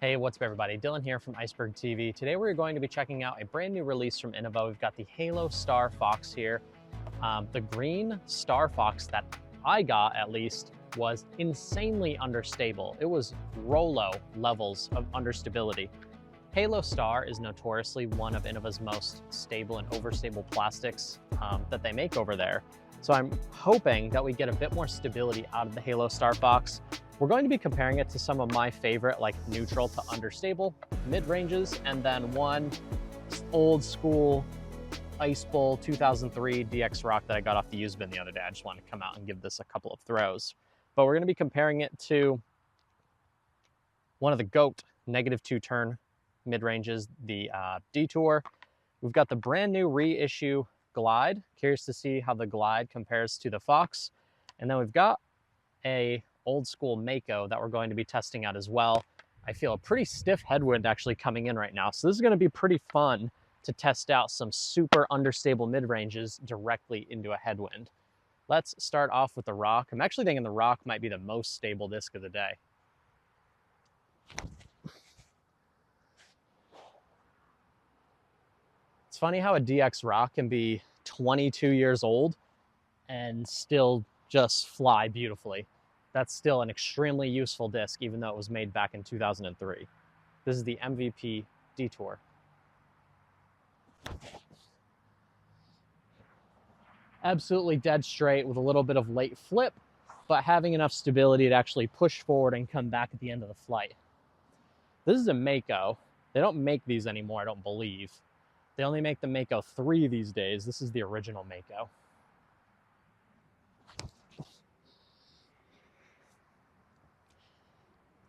Hey, what's up everybody? Dylan here from Iceberg TV. Today we're going to be checking out a brand new release from Innova. We've got the Halo Star Fox here. The green Star Fox that I got, at least, was insanely understable. It was Rolo levels of understability. Halo Star is notoriously one of Innova's most stable and overstable plastics that they make over there. So I'm hoping that we get a bit more stability out of the Halo Star Fox. We're going to be comparing it to some of my favorite, like neutral to understable mid-ranges, and then one old school Ice Bowl 2003 DX Rock that I got off the used bin the other day. I just wanted to come out and give this a couple of throws. But we're going to be comparing it to one of the GOAT -2 turn mid-ranges, the Detour. We've got the brand new reissue Glide. Curious to see how the Glide compares to the Fox. And then we've got a old school Mako that we're going to be testing out as well. I feel a pretty stiff headwind actually coming in right now. So this is going to be pretty fun to test out some super understable mid-ranges directly into a headwind. Let's start off with the Rock. I'm actually thinking the Rock might be the most stable disc of the day. It's funny how a DX Rock can be 22 years old and still just fly beautifully. That's still an extremely useful disc, even though it was made back in 2003. This is the MVP Detour. Absolutely dead straight with a little bit of late flip, but having enough stability to actually push forward and come back at the end of the flight. This is a Mako. They don't make these anymore, I don't believe. They only make the Mako 3 these days. This is the original Mako.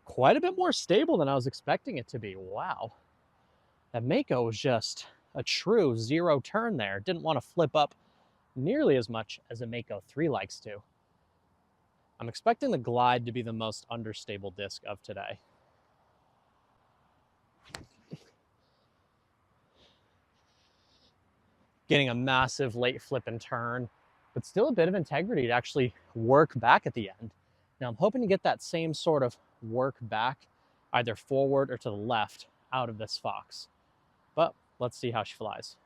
Quite a bit more stable than I was expecting it to be. Wow. That Mako was just a true zero turn there. Didn't want to flip up nearly as much as a Mako 3 likes to. I'm expecting the Glide to be the most understable disc of today. Getting a massive late flip and turn, but still a bit of integrity to actually work back at the end. Now I'm hoping to get that same sort of work back, either forward or to the left, out of this Fox. But let's see how she flies.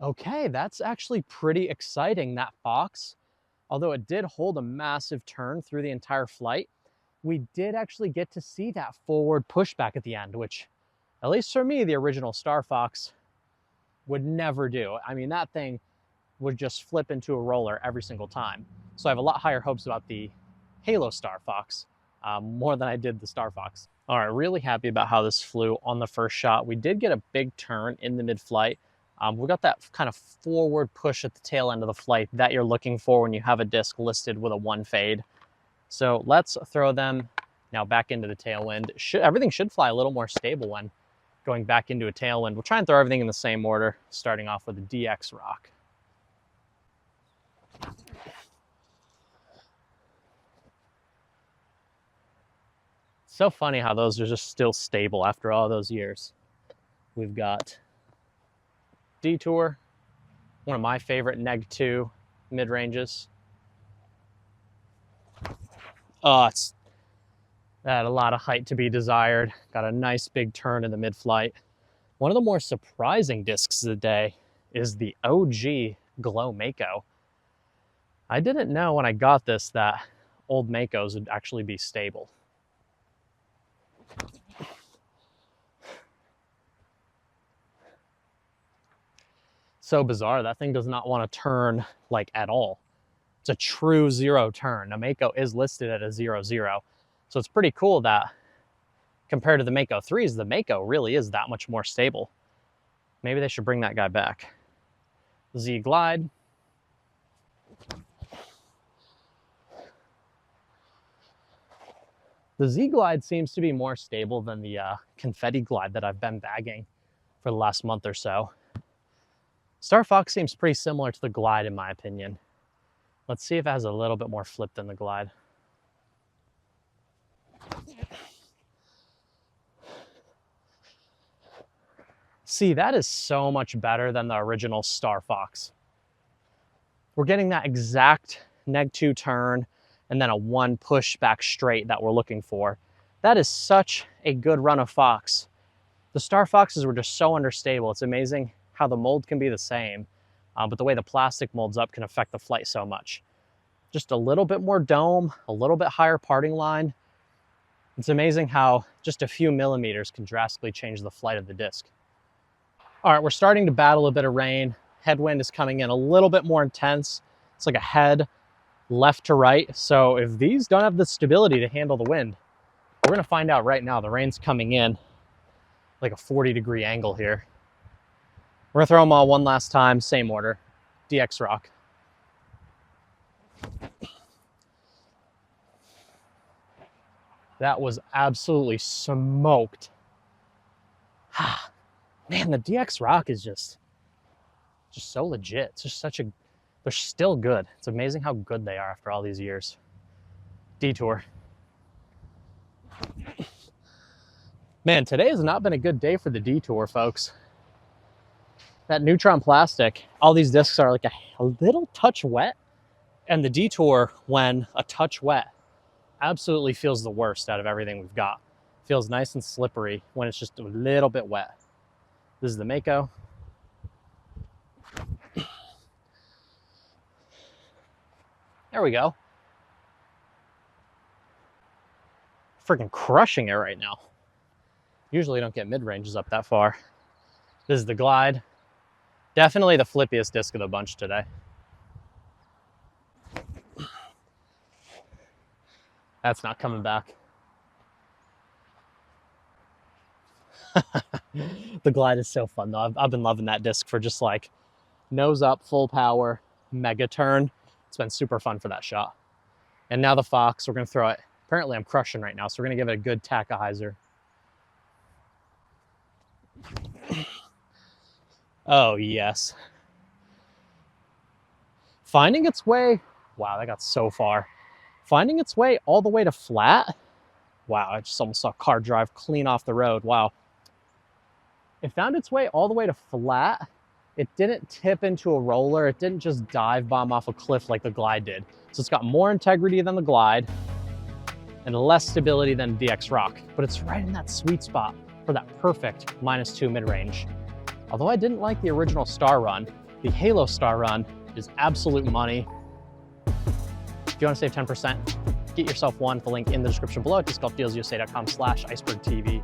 Okay, that's actually pretty exciting, that Fox. Although it did hold a massive turn through the entire flight, we did actually get to see that forward pushback at the end, which, at least for me, the original Star Fox would never do. I mean, that thing would just flip into a roller every single time. So I have a lot higher hopes about the Halo Star Fox, more than I did the Star Fox. All right, really happy about how this flew on the first shot. We did get a big turn in the mid-flight. We got that kind of forward push at the tail end of the flight that you're looking for when you have a disc listed with a 1 fade. So let's throw them now back into the tailwind. Everything should fly a little more stable when going back into a tailwind. We'll try and throw everything in the same order, starting off with the DX Rock. So funny how those are just still stable after all those years. We've got Detour, one of my favorite -2 mid-ranges. Oh, it's had a lot of height to be desired. Got a nice big turn in the mid-flight. One of the more surprising discs of the day is the OG Glow Mako. I didn't know when I got this that old Makos would actually be stable. So bizarre, that thing does not want to turn like at all. It's a true zero turn. A Mako is listed at a 0-0. So it's pretty cool that compared to the Mako 3s, the Mako really is that much more stable. Maybe they should bring that guy back. Z Glide. The Z Glide seems to be more stable than the Confetti Glide that I've been bagging for the last month or so. Star Fox seems pretty similar to the Glide in my opinion. Let's see if it has a little bit more flip than the Glide. See, that is so much better than the original Star Fox. we're getting that exact neg 2 turn and then a 1 push back straight that we're looking for. That is such a good run of fox. The Star Foxes were just so understable. It's amazing how the mold can be the same, but the way the plastic molds up can affect the flight so much. Just a little bit more dome, a little bit higher parting line. It's amazing how just a few millimeters can drastically change the flight of the disc. All right, we're starting to battle a bit of rain. Headwind is coming in a little bit more intense. It's like a head left to right. So if these don't have the stability to handle the wind, we're gonna find out right now. The rain's coming in like a 40-degree angle here. We're gonna throw them all one last time, same order. DX Rock. That was absolutely smoked. Man, the DX Rock is just so legit. It's just such a, they're still good. It's amazing how good they are after all these years. Detour. Man, today has not been a good day for the Detour, folks. That Neutron plastic, all these discs are like a little touch wet, and the Detour, when a touch wet, absolutely feels the worst out of everything we've got. Feels nice and slippery when it's just a little bit wet. This is the Mako. There we go. Freaking crushing it right now. Usually don't get mid-ranges up that far. This is the Glide. Definitely the flippiest disc of the bunch today. That's not coming back. The Glide is so fun though. I've been loving that disc for just like nose up, full power, mega turn. It's been super fun for that shot. And now the Fox, we're gonna throw it. Apparently I'm crushing right now, so we're gonna give it a good Tachyhyzer. Oh yes. Finding its way, wow, that got so far. Finding its way all the way to flat. Wow, I just almost saw a car drive clean off the road. Wow. It found its way all the way to flat. It didn't tip into a roller. It didn't just dive bomb off a cliff like the Glide did. So it's got more integrity than the Glide and less stability than DX Rock, but it's right in that sweet spot for that perfect -2 mid-range. Although I didn't like the original Star Run, the Halo Star Run is absolute money. If you want to save 10%, get yourself one. The link in the description below at discgolfdealsusa.com/icebergtv.